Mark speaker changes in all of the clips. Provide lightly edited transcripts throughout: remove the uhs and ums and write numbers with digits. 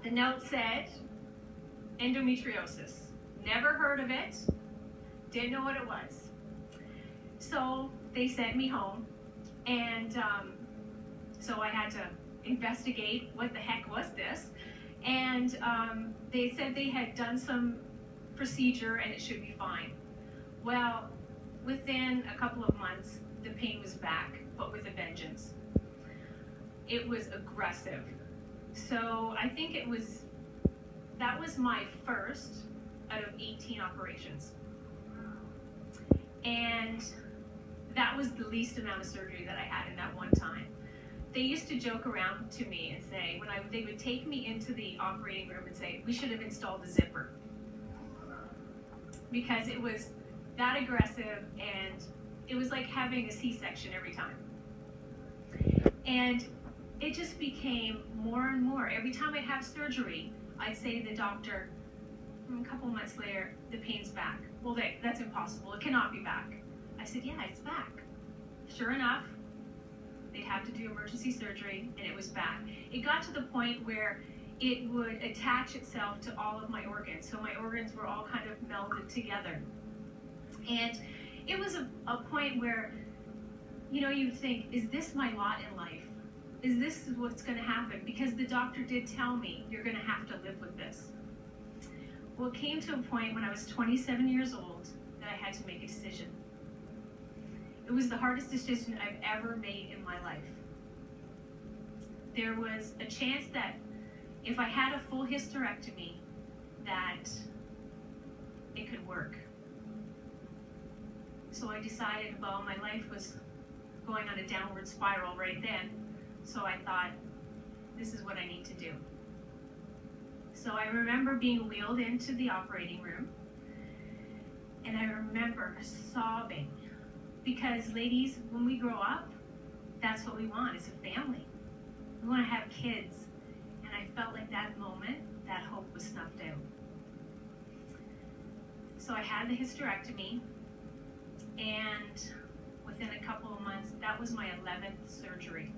Speaker 1: The note said, endometriosis. Never heard of it, didn't know what it was. So they sent me home, and so I had to investigate what the heck was this. And they said they had done some procedure and it should be fine. Well, within a couple of months, the pain was back, but with a vengeance. It was aggressive. So I think that was my first out of 18 operations. And that was the least amount of surgery that I had in that one time. They used to joke around to me and say, they would take me into the operating room and say, we should have installed a zipper. Because it was that aggressive, and it was like having a C-section every time. And it just became more and more. Every time I'd have surgery, I'd say to the doctor, a couple months later, the pain's back. Well, that's impossible. It cannot be back. I said, yeah, it's back. Sure enough, they'd have to do emergency surgery, and it was back. It got to the point where it would attach itself to all of my organs. So my organs were all kind of melded together. And it was a point where, you'd think, is this my lot in life? Is this what's going to happen? Because the doctor did tell me, you're going to have to live with this. Well, it came to a point when I was 27 years old that I had to make a decision. It was the hardest decision I've ever made in my life. There was a chance that if I had a full hysterectomy, that it could work. So I decided, well, my life was going on a downward spiral right then. So I thought, this is what I need to do. So I remember being wheeled into the operating room, and I remember sobbing. Because ladies, when we grow up, that's what we want, is a family. We want to have kids. And I felt like that moment, that hope was snuffed out. So I had the hysterectomy, and within a couple of months, that was my 11th surgery.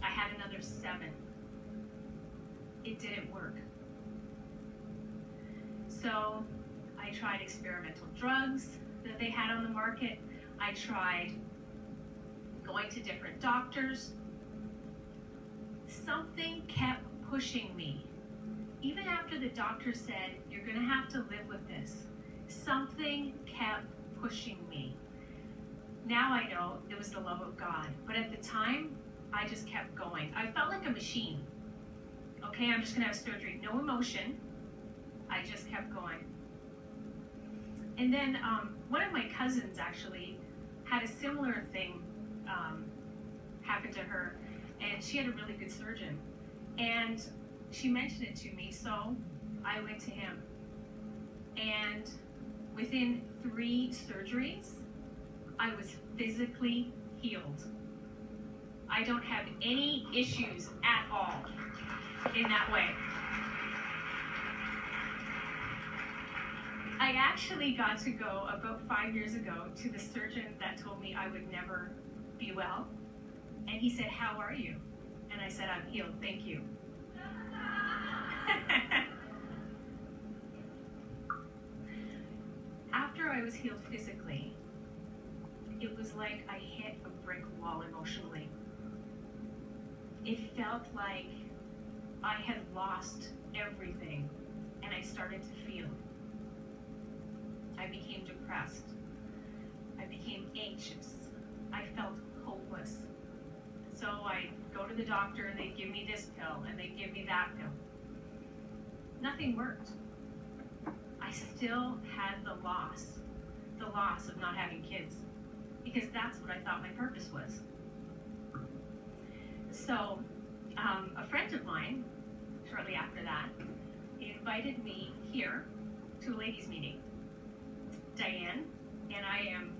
Speaker 1: I had another 7. It didn't work. So I tried experimental drugs that they had on the market. I tried going to different doctors. Something kept pushing me. Even after the doctor said, you're going to have to live with this, something kept pushing me. Now I know it was the love of God. But at the time, I just kept going. I felt like a machine. Okay, I'm just going to have surgery. No emotion. I just kept going. And then one of my cousins actually had a similar thing happen to her, and she had a really good surgeon. And she mentioned it to me, so I went to him. And within 3 surgeries, I was physically healed. I don't have any issues at all in that way. I actually got to go about 5 years ago to the surgeon that told me I would never be well. And he said, how are you? And I said, I'm healed, thank you. After I was healed physically, it was like I hit a brick wall emotionally. It felt like I had lost everything, and I started to feel. I became depressed. I became anxious. I felt hopeless. So I'd go to the doctor, and they'd give me this pill, and they'd give me that pill. Nothing worked. I still had the loss of not having kids, because that's what I thought my purpose was. So a friend of mine, shortly after that, invited me here to a ladies' meeting. Diane, and I am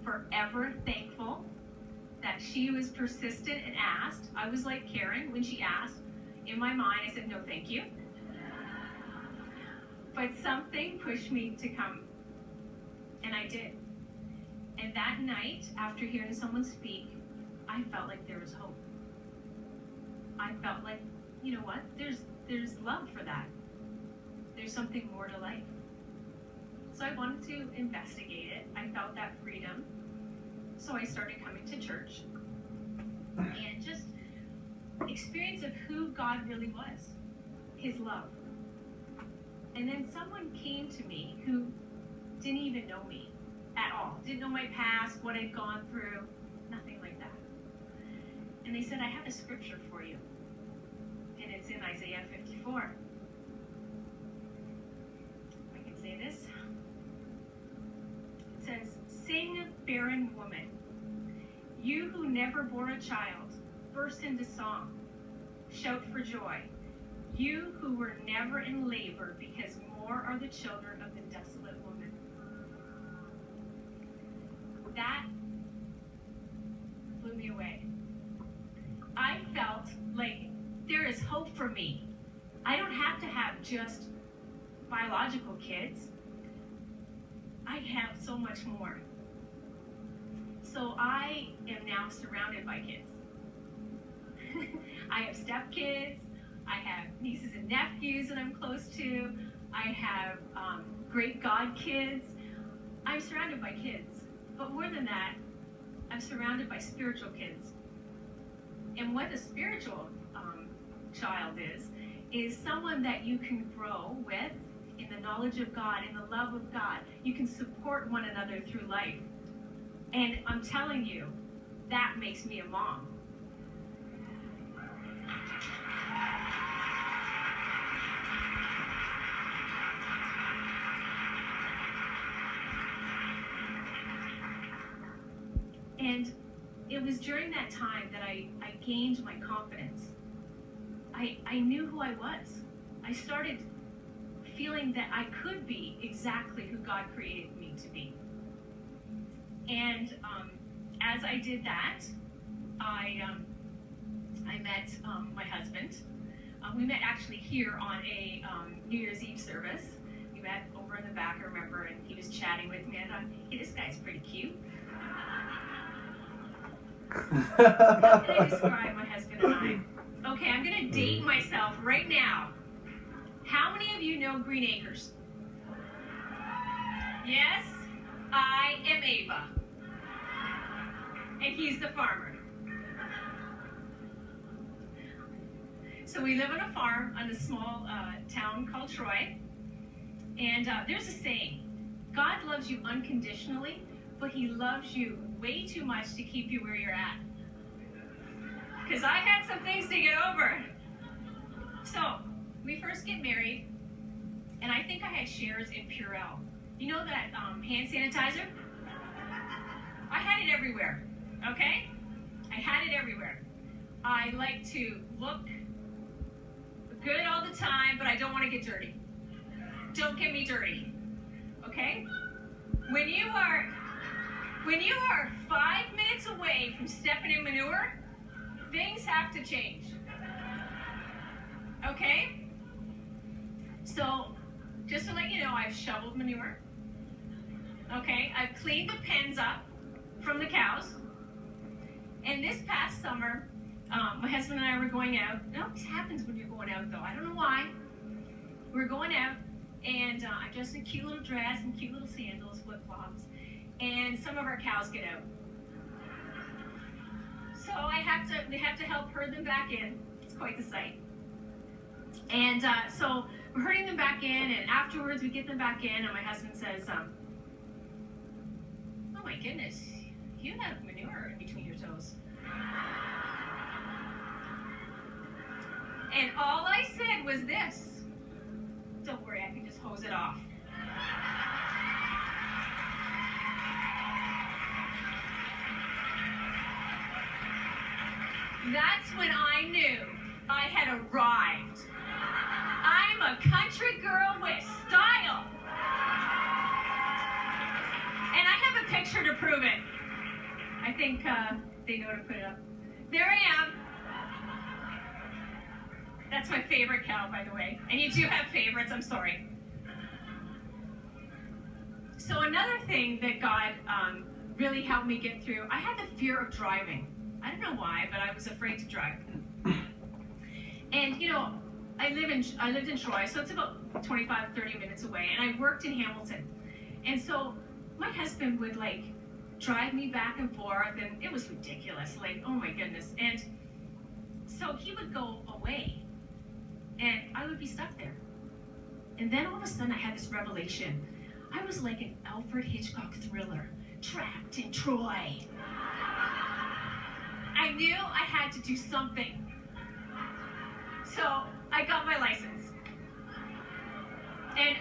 Speaker 1: forever thankful that she was persistent and asked. I was like Karen when she asked. In my mind, I said, no, thank you. But something pushed me to come, and I did. And that night, after hearing someone speak, I felt like there was hope. I felt like you know what? There's love for that. There's something more to life. So I wanted to investigate it. I felt that freedom. So I started coming to church and just experience of who God really was, his love. And then someone came to me who didn't even know me at all, didn't know my past, what I'd gone through, nothing like that. And they said, I have a scripture for you. And it's in Isaiah 54. I can say this. It says, sing, barren woman, you who never bore a child, burst into song, shout for joy. You who were never in labor, because more are the children of the desolate woman. That blew me away. I felt like there is hope for me. I don't have to have just biological kids. I have so much more. So I am now surrounded by kids. I have stepkids. I have nieces and nephews that I'm close to. I have great godkids. I'm surrounded by kids. But more than that, I'm surrounded by spiritual kids. And what a spiritual child is someone that you can grow with in the knowledge of God, in the love of God. You can support one another through life. And I'm telling you, that makes me a mom. And it was during that time that I gained my confidence. I knew who I was. I started feeling that I could be exactly who God created me to be. And as I did that, I met my husband. We met actually here on a New Year's Eve service. We met over in the back, I remember, and he was chatting with me. And I thought, hey, this guy's pretty cute. How can I describe my husband and I? Okay, I'm going to date myself right now. How many of you know Green Acres? Yes? I am Ava. And he's the farmer. So we live on a farm on a small town called Troy. And there's a saying, God loves you unconditionally, but he loves you way too much to keep you where you're at. Because I had some things to get over. So we first get married, and I think I had shares in Purell. You know that hand sanitizer? I had it everywhere, okay? I had it everywhere. I like to look good all the time, but I don't want to get dirty. Don't get me dirty, okay? When you are 5 minutes away from stepping in manure, things have to change. Okay? So, just to let you know, I've shoveled manure. Okay? I've cleaned the pens up from the cows. And this past summer, my husband and I were going out. It always happens when you're going out, though. I don't know why. We're going out, and I'm dressed in a cute little dress and cute little sandals, flip-flops. And some of our cows get out. So we have to help herd them back in. It's quite the sight. And so we're herding them back in, and afterwards we get them back in, and my husband says, oh my goodness, you have manure in between your toes. And all I said was this, don't worry, I can just hose it off. That's when I knew I had arrived. I'm a country girl with style. And I have a picture to prove it. I think they know to put it up. There I am. That's my favorite cow, by the way. And you do have favorites, I'm sorry. So another thing that God really helped me get through, I had the fear of driving. I don't know why, but I was afraid to drive. And I lived in Troy, so it's about 25, 30 minutes away, and I worked in Hamilton. And so my husband would like drive me back and forth, and it was ridiculous, like, oh my goodness. And so he would go away, and I would be stuck there. And then all of a sudden I had this revelation. I was like an Alfred Hitchcock thriller, trapped in Troy. I knew I had to do something. So I got my license. And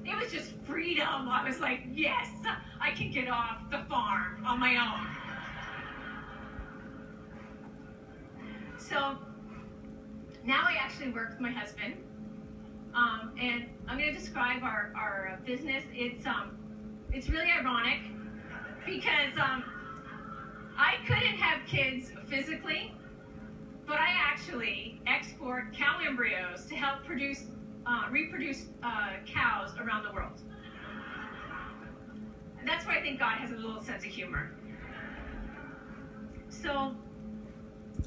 Speaker 1: it was just freedom. I was like, yes, I can get off the farm on my own. So now I actually work with my husband. And I'm going to describe our business. It's really ironic because I couldn't have kids physically, but I actually export cow embryos to help reproduce cows around the world. And that's why I think God has a little sense of humor. So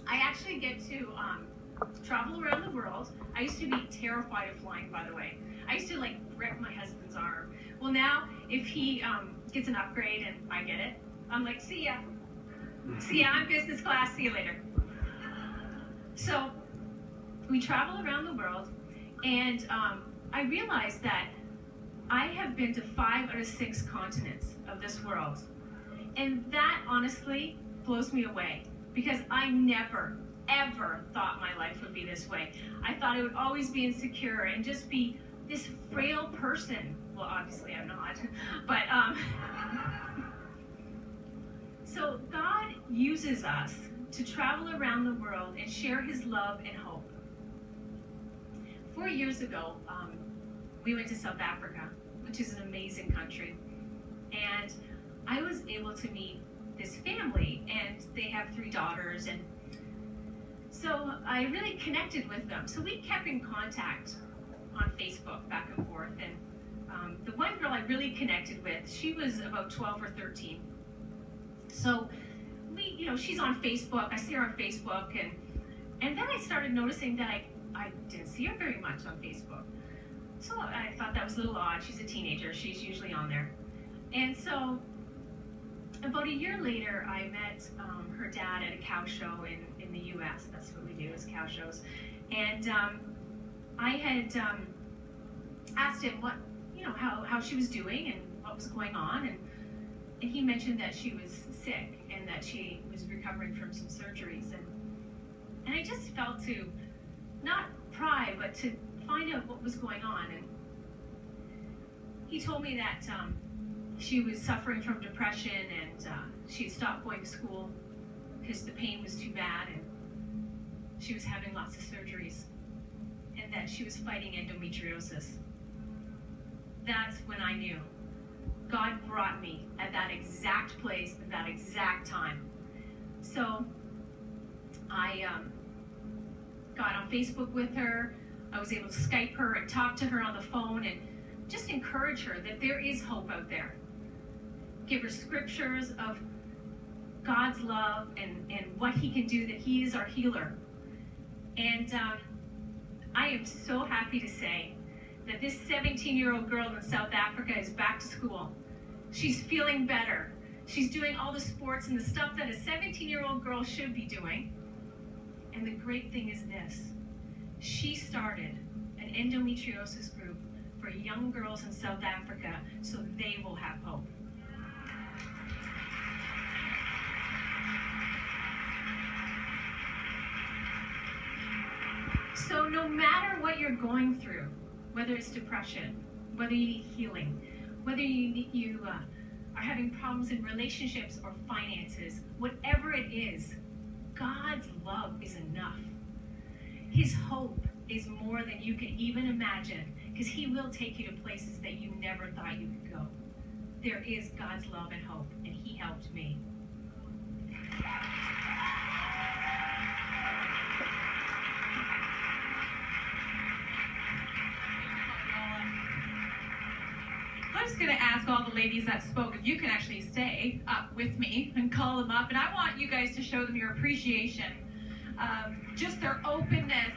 Speaker 1: I actually get to travel around the world. I used to be terrified of flying, by the way. I used to like rip my husband's arm. Well, now if he gets an upgrade and I get it, I'm like, see ya. See ya, I'm business class, see you later. So we travel around the world, and I realized that I have been to 5 out of 6 continents of this world. And that honestly blows me away, because I never, ever thought my life would be this way. I thought I would always be insecure and just be this frail person. Well, obviously I'm not, but so God uses us to travel around the world and share his love and hope. 4 years ago, we went to South Africa, which is an amazing country. And I was able to meet this family, and they have 3 daughters. And so I really connected with them. So we kept in contact on Facebook back and forth. And the one girl I really connected with, she was about 12 or 13. So she's on Facebook. I see her on Facebook, and then I started noticing that I didn't see her very much on Facebook. So I thought that was a little odd. She's a teenager. She's usually on there. And so about a year later, I met her dad at a cow show in the U.S. That's what we do, is cow shows. And I had asked him how she was doing and what was going on, and he mentioned that she was sick and that she was recovering from some surgeries, and I just felt to not pry, but to find out what was going on. And he told me that she was suffering from depression, and she had stopped going to school because the pain was too bad, and she was having lots of surgeries, and that she was fighting endometriosis. That's when I knew God brought me at that exact place at that exact time. So I got on Facebook with her. I was able to Skype her and talk to her on the phone and just encourage her that there is hope out there. Give her scriptures of God's love and what he can do, that he is our healer. And I am so happy to say that this 17-year-old girl in South Africa is back to school. She's feeling better. She's doing all the sports and the stuff that a 17-year-old girl should be doing. And the great thing is this: she started an endometriosis group for young girls in South Africa so they will have hope. So no matter what you're going through, whether it's depression, whether you need healing, whether you are having problems in relationships or finances, whatever it is, God's love is enough. His hope is more than you can even imagine, because he will take you to places that you never thought you could go. There is God's love and hope, and he helped me.
Speaker 2: I'm just going to ask all the ladies that spoke if you can actually stay up with me and call them up. And I want you guys to show them your appreciation just their openness